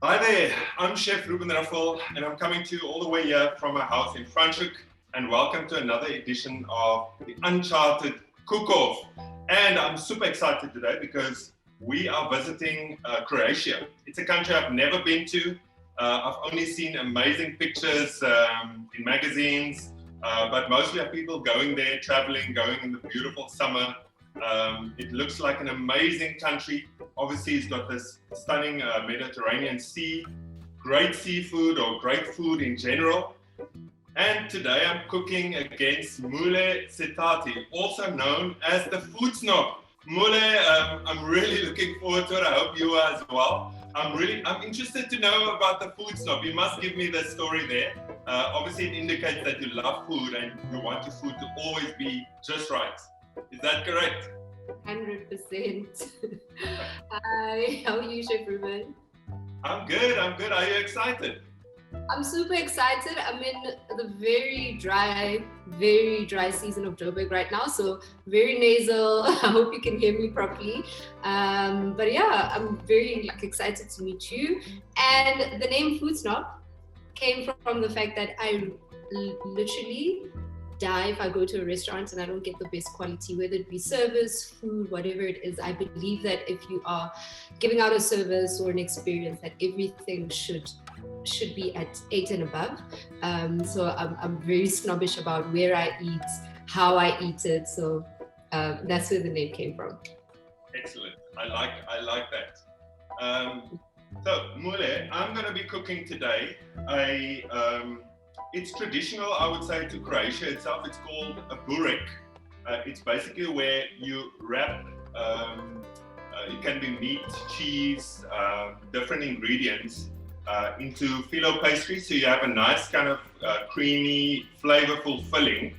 Hi there, I'm Chef Ruben, and I'm coming to you all the way here from my house in Franschhoek, and welcome to another edition of the Uncharted Cook-Off. And I'm super excited today because we are visiting Croatia. It's a country I've never been to. I've only seen amazing pictures in magazines, but mostly of people going there, traveling, going in the beautiful summer. It looks like an amazing country. Obviously, it's got this stunning Mediterranean Sea, great seafood or great food in general. And today I'm cooking against Mmule Setati, also known as the food snob. Mmule, I'm really looking forward to it. I hope you are as well. I'm interested to know about the food snob. You must give me the story there. Obviously, it indicates that you love food and you want your food to always be just right. Is that correct? 100%. Hi, how are you, Chef Ruben? I'm good. Are you excited? I'm super excited. I'm in the very dry season of Joburg right now, so very nasal. I hope you can hear me properly. But yeah, I'm very excited to meet you. And the name Food Snob came from the fact that I literally die if I go to a restaurant and I don't get the best quality, whether it be service, food, whatever it is. I believe that if you are giving out a service or an experience, that everything should be at 8 and above. So I'm very snobbish about where I eat, how I eat it. So that's where the name came from. Excellent. I like that. So Mmule, I'm going to be cooking today it's traditional, I would say, to Croatia itself. It's called a burek. It's basically where you wrap, it can be meat, cheese, different ingredients into phyllo pastry. So you have a nice kind of creamy, flavorful filling.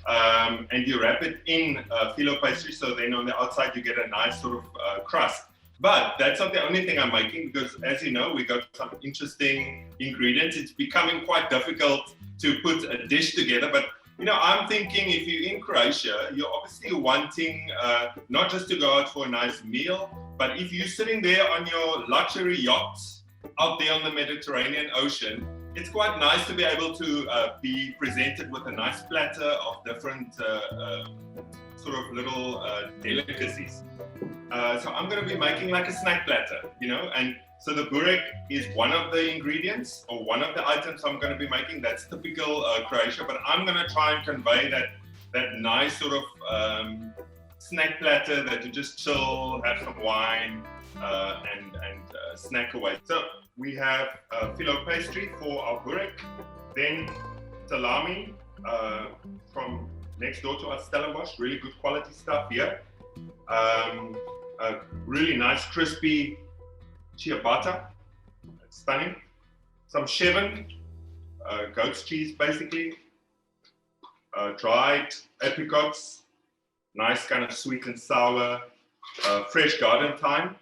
And you wrap it in phyllo pastry. So then on the outside, you get a nice sort of crust. But that's not the only thing I'm making because, as you know, we got some interesting ingredients. It's becoming quite difficult to put a dish together. But, you know, I'm thinking if you're in Croatia, you're obviously wanting not just to go out for a nice meal, but if you're sitting there on your luxury yachts out there on the Mediterranean Ocean, it's quite nice to be able to be presented with a nice platter of different sort of little delicacies. So I'm going to be making like a snack platter, you know, and so the burek is one of the ingredients or one of the items I'm going to be making. That's typical Croatia, but I'm going to try and convey that nice sort of snack platter that you just chill, have some wine, and snack away. So we have phyllo pastry for our burek, then salami from next door to us, Stellenbosch, really good quality stuff here. A really nice crispy ciabatta, stunning. Some cheven, goat's cheese basically. Dried apricots, nice kind of sweet and sour. Fresh garden thyme.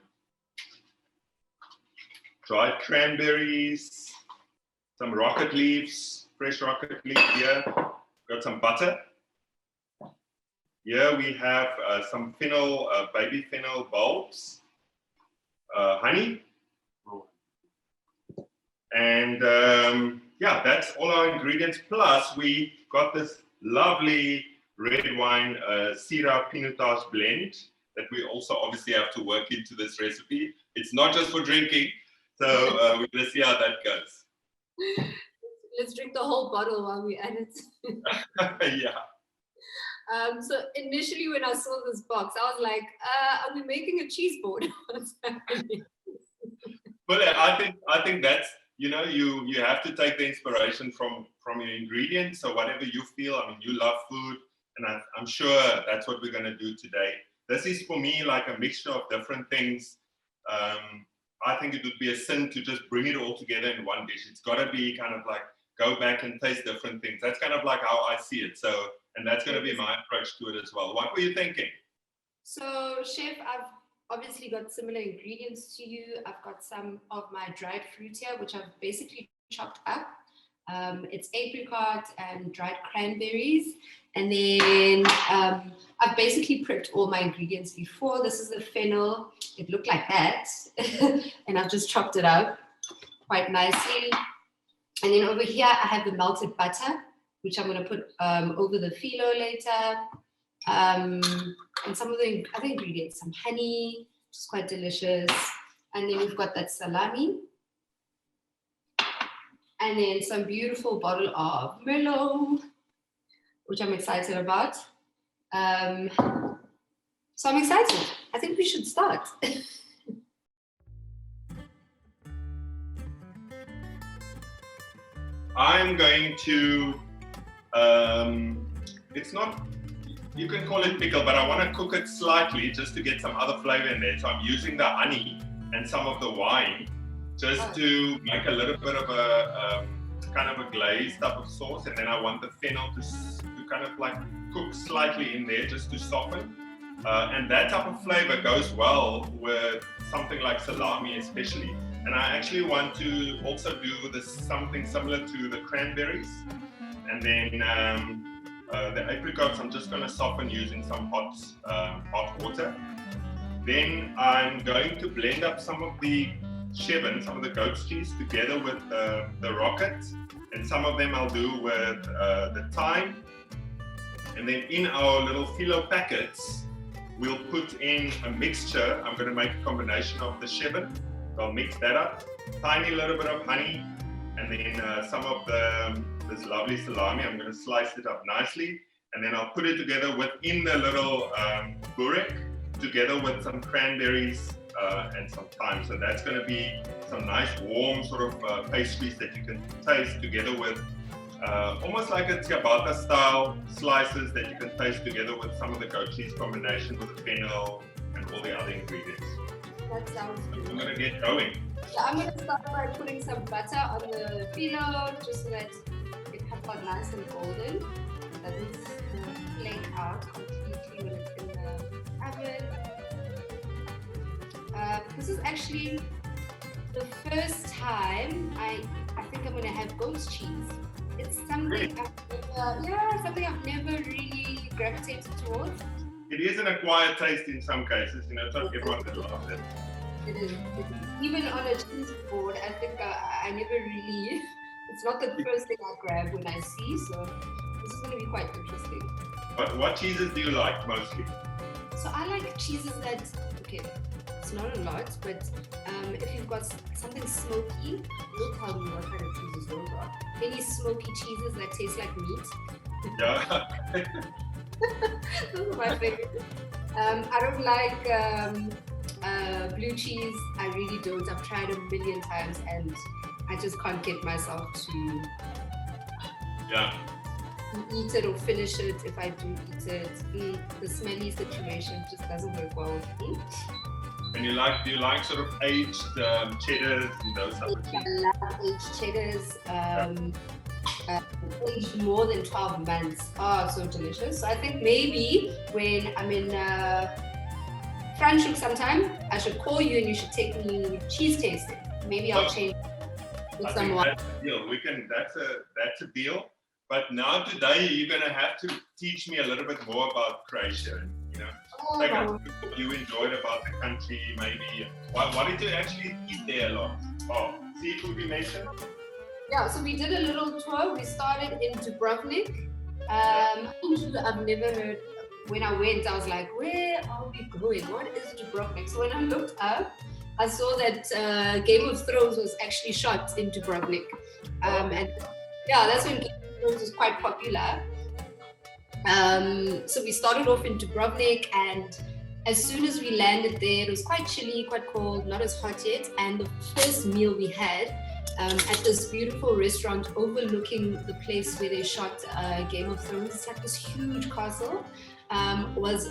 Dried cranberries. Some rocket leaves, fresh rocket leaf here. Got some butter. Here we have some fennel, baby fennel bulbs, honey, and yeah, that's all our ingredients. Plus, we got this lovely red wine Syrah Pinotage blend that we also obviously have to work into this recipe. It's not just for drinking, so we're going to see how that goes. Let's drink the whole bottle while we at it. Yeah. So initially when I saw this box, I was like, are we making a cheese board? What's happening? Well, I think that's, you know, you have to take the inspiration from your ingredients. So whatever you feel, I mean, you love food, and I'm sure that's what we're going to do today. This is for me like a mixture of different things. I think it would be a sin to just bring it all together in one dish. It's got to be kind of like go back and taste different things. That's kind of like how I see it. So. And that's going to be my approach to it as well. What were you thinking? So, Chef, I've obviously got similar ingredients to you. I've got some of my dried fruit here, which I've basically chopped up. It's apricot and dried cranberries. And then I've basically prepped all my ingredients before. This is the fennel. It looked like that. And I've just chopped it up. quite nicely. And then over here, I have the melted butter, which I'm going to put over the phyllo later. And some of the other ingredients, some honey, which is quite delicious. And then we've got that salami. And then some beautiful bottle of Mmule, which I'm excited about. So I'm excited. I think we should start. I'm going to, it's not, you can call it pickle, but I want to cook it slightly just to get some other flavor in there. So I'm using the honey and some of the wine just to make a little bit of a kind of a glazed type of sauce. And then I want the fennel to kind of like cook slightly in there just to soften. And that type of flavor goes well with something like salami especially. And I actually want to also do this something similar to the cranberries. And then the apricots, I'm just going to soften using some hot water. Then I'm going to blend up some of the chevin, some of the goat's cheese together with the rocket. And some of them I'll do with the thyme. And then in our little phyllo packets, we'll put in a mixture. I'm going to make a combination of the chevin. So I'll mix that up. Tiny little bit of honey, and then some of this lovely salami. I'm going to slice it up nicely, and then I'll put it together within the little burek, together with some cranberries and some thyme. So that's going to be some nice warm sort of pastries that you can taste together with almost like a ciabatta style slices that you can taste together with some of the goat cheese combination with the fennel and all the other ingredients. That sounds good. I'm going to get going. So I'm going to start by putting some butter on the phyllo just so that it comes out nice and golden. It doesn't flake out completely when it's in the oven. This is actually the first time I think I'm going to have goat's cheese. It's something something I've never really gravitated towards. It is an acquired taste in some cases, you know, it's not everyone that loves it. It is. Even on a cheese board, I think I never really, it's not the first thing I grab when I see, so this is going to be quite interesting. What cheeses do you like mostly? So I like cheeses that, okay, it's not a lot, but if you've got something smoky, you'll tell me what kind of cheeses those are. Any smoky cheeses that taste like meat. Yeah. Those are my favorite. I don't like blue cheese. I really don't. I've tried a million times and I just can't get myself to eat it or finish it. If I do eat it, the smelly situation just doesn't work well with me. And do you like sort of aged cheddars and those type of cheese? I love aged cheddars. Aged more than 12 months. Oh, so delicious. So I think maybe when I'm in Franschhoek sometime, I should call you and you should take me cheese tasting. Maybe I'll change with someone. That's a deal. That's a deal. But now today you're gonna have to teach me a little bit more about Croatia. You know, like what you enjoyed about the country, maybe. Why did you actually eat there a lot? Oh, seafood you mentioned. Yeah, so we did a little tour. We started in Dubrovnik. I've never heard. When I went, I was like, where are we going? What is Dubrovnik? So when I looked up, I saw that Game of Thrones was actually shot in Dubrovnik. And yeah, that's when Game of Thrones was quite popular. So we started off in Dubrovnik, and as soon as we landed there, it was quite chilly, quite cold, not as hot yet. And the first meal we had at this beautiful restaurant overlooking the place where they shot Game of Thrones, it's like this huge castle, was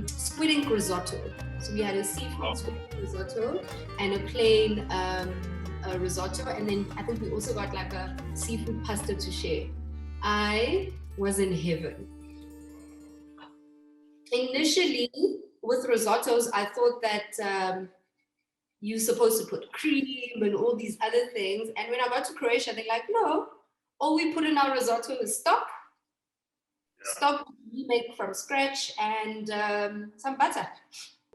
squid ink risotto. So we had a seafood squid ink risotto and a plain risotto, and then I think we also got like a seafood pasta to share. I was in heaven. Initially, with risottos, I thought that you're supposed to put cream and all these other things. And when I got to Croatia, they're like, no, all we put in our risotto is stock we make from scratch, and some butter.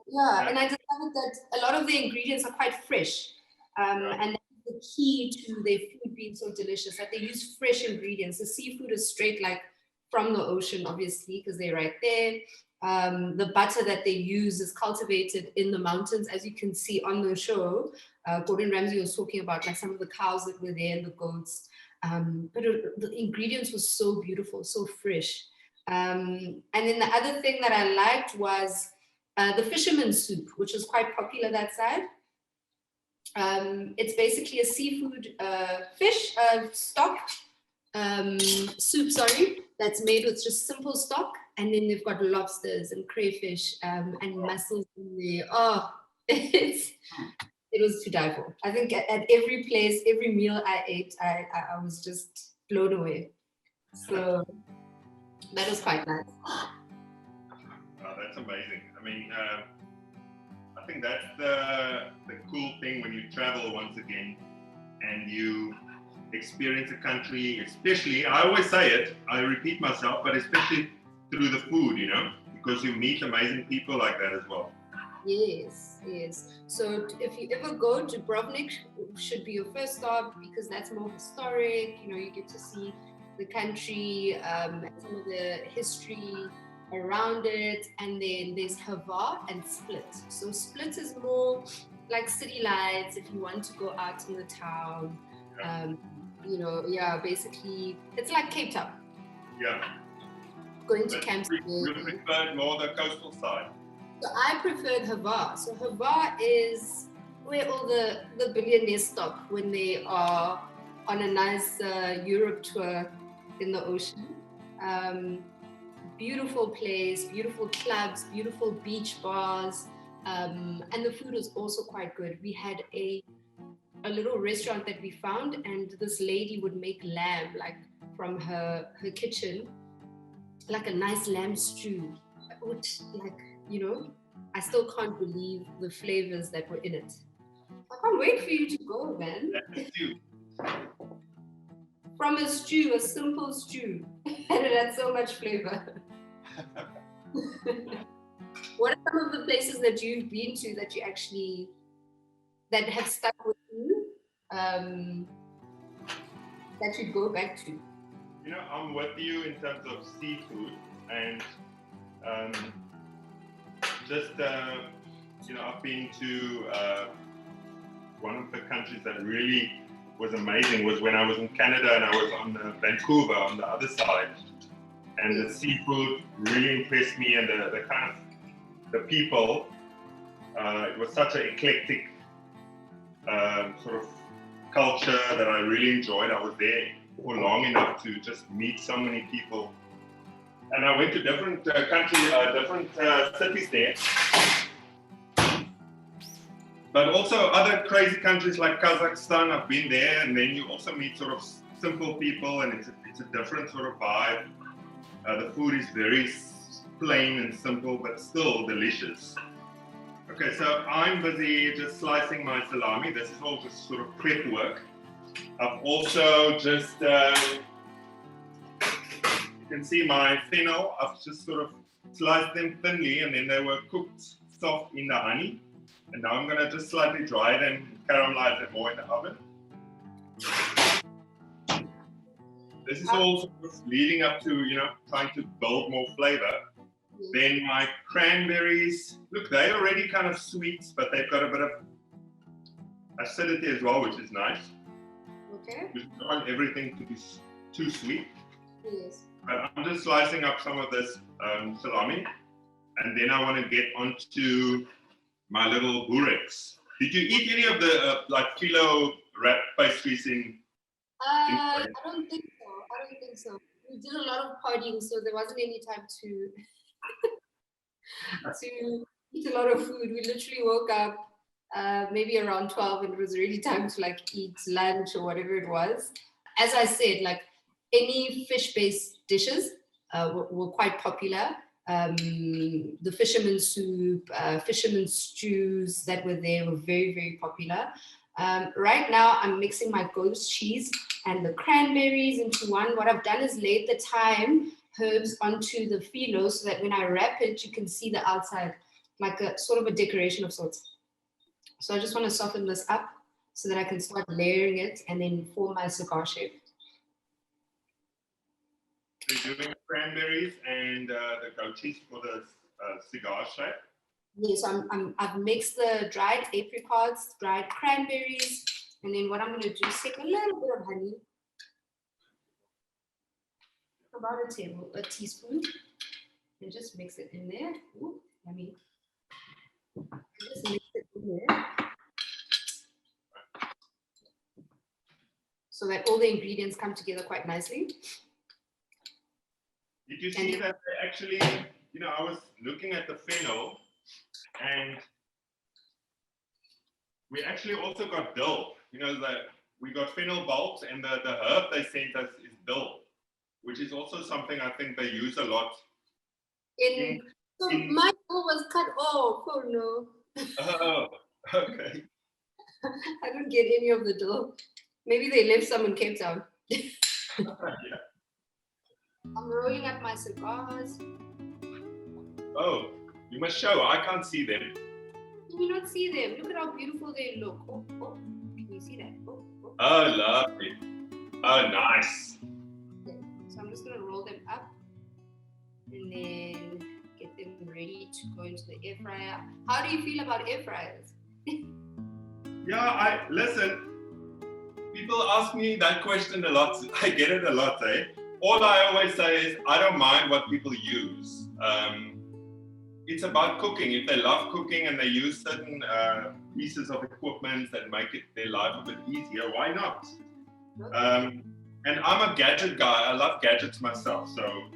Yeah, and I discovered that a lot of the ingredients are quite fresh. And the key to their food being so delicious, that they use fresh ingredients. The seafood is straight like from the ocean, obviously, because they're right there. The butter that they use is cultivated in the mountains, as you can see on the show. Gordon Ramsay was talking about like some of the cows that were there and the goats. The ingredients were so beautiful, so fresh. And then the other thing that I liked was the fisherman's soup, which is quite popular that side. It's basically a seafood fish stock soup, sorry, that's made with just simple stock. And then they've got lobsters and crayfish and mussels in there. Oh, it was to die for. I think at every place, every meal I ate, I was just blown away. So that was quite nice. Oh, that's amazing. I mean, I think that's the cool thing when you travel once again and you experience a country, especially, I always say it, I repeat myself, but especially through the food, you know, because you meet amazing people like that as well. Yes, yes. So if you ever go to Dubrovnik, should be your first stop because that's more historic. You know, you get to see the country, some of the history around it, and then there's Hvar and Split. So Split is more like city lights if you want to go out in the town. You know, yeah, basically it's like Cape Town. Yeah. Going to camps. You preferred more the coastal side. So I preferred Hvar. So Hvar is where all the billionaires stop when they are on a nice Europe tour in the ocean. Beautiful place, beautiful clubs, beautiful beach bars, and the food was also quite good. We had a little restaurant that we found, and this lady would make lamb like from her kitchen, like a nice lamb stew, which, like, you know, I still can't believe the flavors that were in it. I can't wait for you to go, man. From a stew, a simple stew, and it had so much flavor. What are some of the places that you've been to that you actually, that have stuck with you, that you go back to? You know, I'm with you in terms of seafood, and you know, I've been to one of the countries that really was amazing was when I was in Canada and I was on Vancouver on the other side, and the seafood really impressed me, and the kind of the people. It was such an eclectic sort of culture that I really enjoyed. I was there for long enough to just meet so many people, and I went to different countries, different cities there, but also other crazy countries like Kazakhstan. I've been there, and then you also meet sort of simple people, and it's a different sort of vibe. The food is very plain and simple, but still delicious. Okay, so I'm busy just slicing my salami. This is all just sort of prep work. I've also just, you can see my fennel. I've just sort of sliced them thinly, and then they were cooked soft in the honey. And now I'm gonna just slightly dry them, caramelize them more in the oven. This is all sort of leading up to, you know, trying to build more flavor. Then my cranberries, look, they're already kind of sweet, but they've got a bit of acidity as well, which is nice. Okay. We don't want everything to be too sweet. Yes. But I'm just slicing up some of this salami, and then I want to get onto my little bureks. Did you eat any of the like phyllo wrap pastries in? I don't think so. I don't think so. We did a lot of partying, so there wasn't any time to eat a lot of food. We literally woke up maybe around 12, and it was really time to like eat lunch or whatever it was. As I said, like any fish-based dishes were quite popular. The fisherman's soup, fisherman's stews that were there were very, very popular. Right now, I'm mixing my ghost cheese and the cranberries into one. What I've done is laid the thyme herbs onto the phyllo so that when I wrap it, you can see the outside, like a sort of a decoration of sorts. So I just want to soften this up so that I can start layering it and then form my cigar shape. So you're doing cranberries and the goat cheese for the cigar shape? Yes, I've mixed the dried apricots, dried cranberries, and then what I'm going to do is take a little bit of honey, about a teaspoon, and just mix it in there. Ooh, yummy. Just mix it in there so that all the ingredients come together quite nicely. Did you see that they actually, I was looking at the fennel, and we actually also got dill. We got fennel bulbs, and the herb they sent us is dill, which is also something I think they use a lot. My dill was cut off. Oh no. Oh, okay. I don't get any of the dill. Maybe they left some in Cape Town. Yeah. I'm rolling up my cigars. Oh, you must show. I can't see them. Can you not see them? Look at how beautiful they look. Oh, can you see that? Oh, lovely. Oh, nice. Okay. So I'm just going to roll them up and then get them ready to go into the air fryer. How do you feel about air fryers? Yeah, listen. People ask me that question a lot. I get it a lot, eh? All I always say is, I don't mind what people use. It's about cooking. If they love cooking and they use certain pieces of equipment that make their life a bit easier, why not? And I'm a gadget guy. I love gadgets myself, so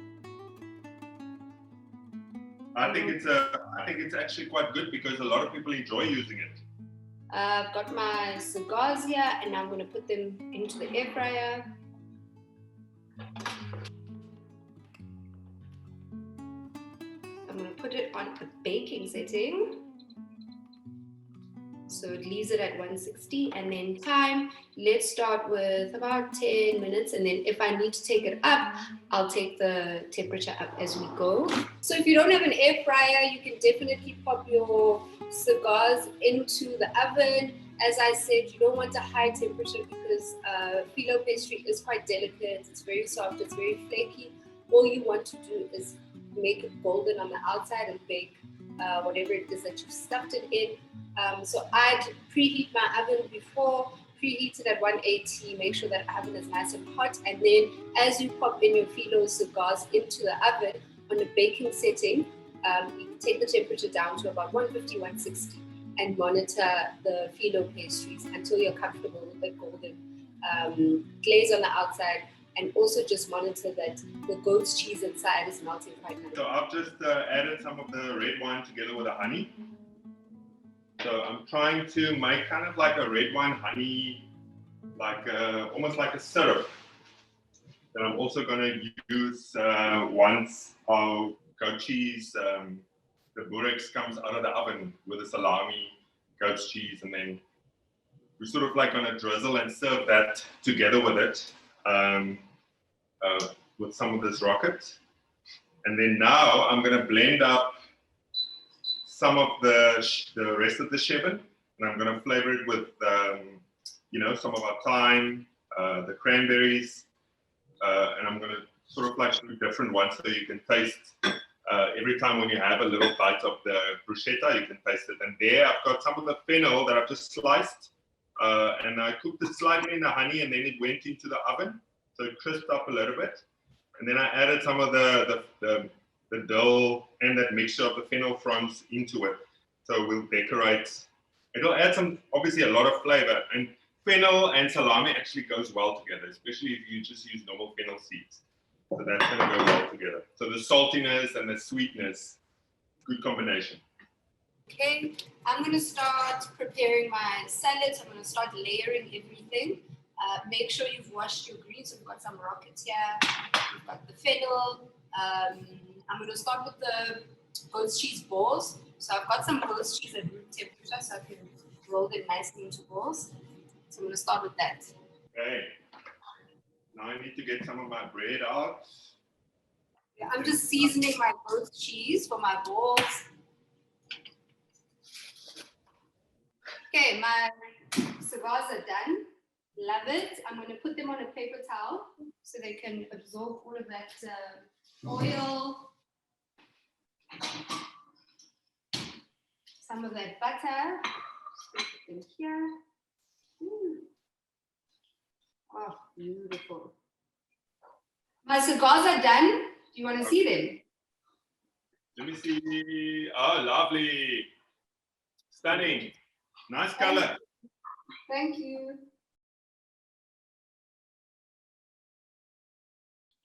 I think it's actually quite good because a lot of people enjoy using it. I've got my cigars here, and I'm going to put them into the air fryer. I'm going to put it on a baking setting. So it leaves it at 160, and then time, let's start with about 10 minutes, and then if I need to take it up, I'll take the temperature up as we go. So if you don't have an air fryer, you can definitely pop your cigars into the oven. As I said, you don't want a high temperature because phyllo pastry is quite delicate, it's very soft, it's very flaky. All you want to do is make it golden on the outside and bake whatever it is that you've stuffed it in. So I'd preheat my oven before, preheat it at 180, make sure that oven is nice and hot, and then as you pop in your phyllo cigars into the oven on a baking setting, you can take the temperature down to about 150, 160 and monitor the phyllo pastries until you're comfortable with the golden glaze on the outside, and also just monitor that the goat's cheese inside is melting quite nicely. So I've just added some of the red wine together with the honey. So I'm trying to make kind of like a red wine honey, like almost like a syrup. That I'm also going to use once our goat cheese, the burek comes out of the oven with the salami, goat's cheese, and then we're sort of like going to drizzle and serve that together with it, with some of this rocket. And then now I'm going to blend up some of the rest of the shebang, and I'm going to flavor it with, some of our thyme, the cranberries, and I'm going to sort of like do different ones so you can taste every time when you have a little bite of the bruschetta, you can taste it. And there I've got some of the fennel that I've just sliced, and I cooked it slightly in the honey, and then it went into the oven, so it crisped up a little bit. And then I added some of the dill and that mixture of the fennel fronds into it. So we'll decorate. It'll add obviously a lot of flavor. And fennel and salami actually goes well together, especially if you just use normal fennel seeds. So that's going to go well together. So the saltiness and the sweetness, good combination. Okay, I'm going to start preparing my salads. I'm going to start layering everything. Make sure you've washed your greens. We've got some rockets here. We've got the fennel. I'm going to start with the goat's cheese balls. So I've got some goat's cheese at room temperature, so I can roll them nicely into balls. So I'm going to start with that. Okay. Now I need to get some of my bread out. Yeah, I'm just seasoning my goat's cheese for my balls. Okay, my cigars are done. Love it. I'm going to put them on a paper towel so they can absorb all of that oil, some of that butter. Stick it in here. Oh, beautiful. My cigars are done. Do you want to see them? Let me see. Oh, lovely. Stunning. Nice color. Thank you.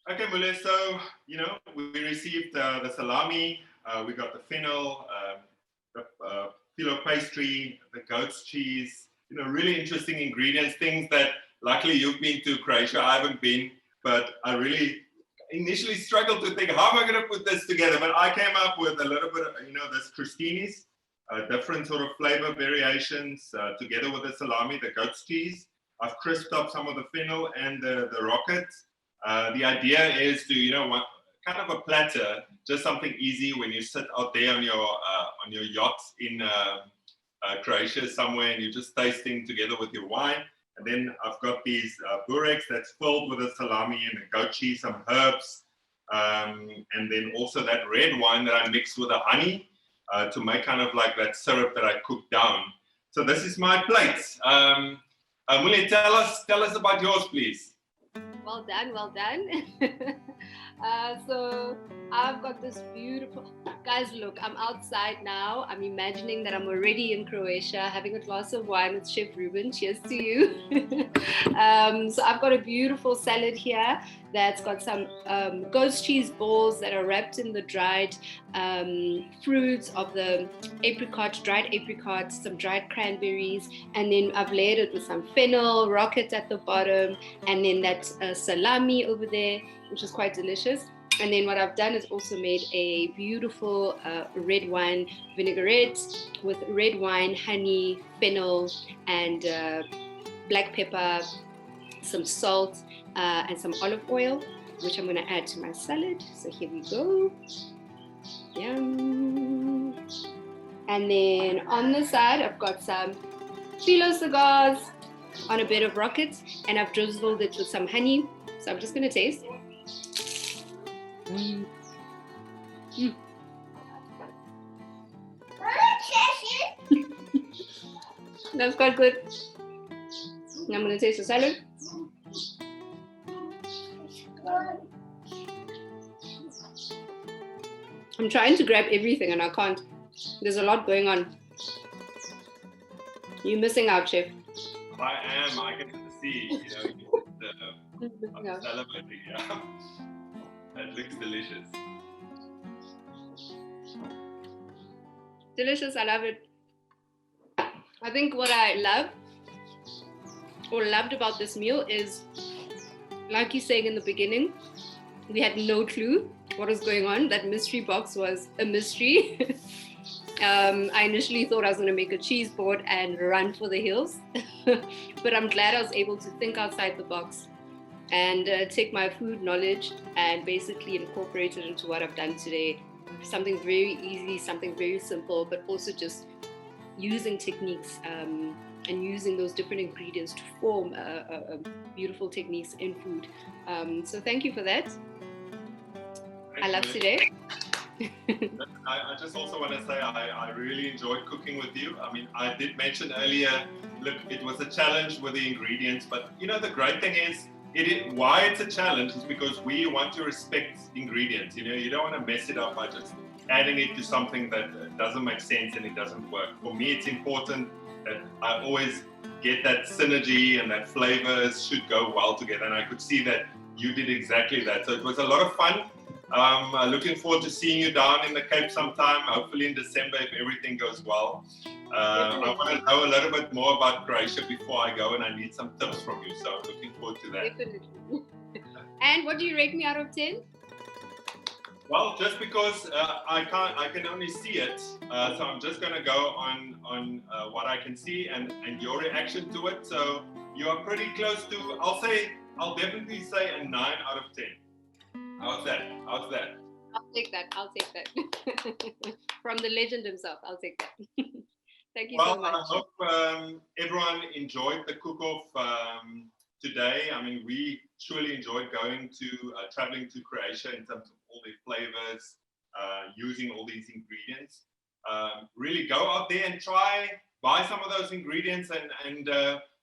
Okay, Mmule, so, we received the salami, we got the fennel, the phyllo pastry, the goat's cheese, really interesting ingredients, things that luckily you've been to Croatia, I haven't been, but I really initially struggled to think, how am I going to put this together? But I came up with a little bit of, this crostinis, different sort of flavor variations, together with the salami, the goat's cheese. I've crisped up some of the fennel and the rocket. The idea is to, kind of a platter, just something easy when you sit out there on your yacht in Croatia somewhere, and you're just tasting together with your wine. And then I've got these bureks that's filled with a salami and a goat cheese, some herbs, and then also that red wine that I mixed with the honey to make kind of like that syrup that I cooked down. So this is my plate. Mmule, tell us about yours, please. Well done, well done. So I've got this beautiful, guys, look, I'm outside now. I'm imagining that I'm already in Croatia having a glass of wine with Chef Ruben. Cheers to you. So I've got a beautiful salad here that's got some goat's cheese balls that are wrapped in the dried fruits of the apricot, dried apricots, some dried cranberries, and then I've layered it with some fennel, rocket at the bottom, and then that salami over there, which is quite delicious. And then what I've done is also made a beautiful red wine vinaigrette with red wine, honey, fennel, and black pepper, some salt, and some olive oil, which I'm going to add to my salad. So here we go. Yum. And then on the side, I've got some phyllo cigars on a bed of rockets, and I've drizzled it with some honey. So I'm just going to taste. That's quite good. Now I'm going to taste the salad. I'm trying to grab everything and I can't. There's a lot going on. You're missing out, Chef. I am. I can see, I'm celebrating. Yeah. That looks delicious. Delicious. I love it. I think what I love or loved about this meal is, like you saying in the beginning, we had no clue what was going on. That mystery box was a mystery. I initially thought I was going to make a cheese board and run for the hills, but I'm glad I was able to think outside the box and take my food knowledge and basically incorporate it into what I've done today. Something very easy, something very simple, but also just using techniques and using those different ingredients to form beautiful techniques in food. So thank you for that. I love today. I just also want to say I really enjoyed cooking with you. I mean, I did mention earlier, look, it was a challenge with the ingredients, but the great thing is, why it's a challenge is because we want to respect ingredients. You don't want to mess it up by just adding it to something that doesn't make sense and it doesn't work. For me, it's important that I always get that synergy and that flavors should go well together. And I could see that you did exactly that. So it was a lot of fun. Looking forward to seeing you down in the Cape sometime, hopefully in December if everything goes well. I want to know a little bit more about Croatia before I go, and I need some tips from you. So looking forward to that. Definitely. And what do you rate me out of 10? Well, just because I can only see it, so I'm just going to go on what I can see and your reaction to it. So you are pretty close to, I'll definitely say a 9 out of 10. How's that? I'll take that. From the legend himself, I'll take that. Thank you Well, so much. I hope everyone enjoyed the cook-off today. I mean, we truly enjoyed traveling to Croatia in terms of all their flavors, using all these ingredients. Really go out there and buy some of those ingredients and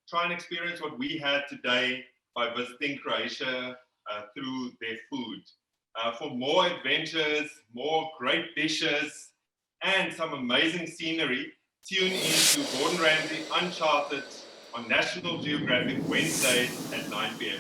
try and experience what we had today by visiting Croatia through their food. For more adventures, more great dishes, and some amazing scenery, tune in to Gordon Ramsay Uncharted on National Geographic Wednesdays at 9 p.m.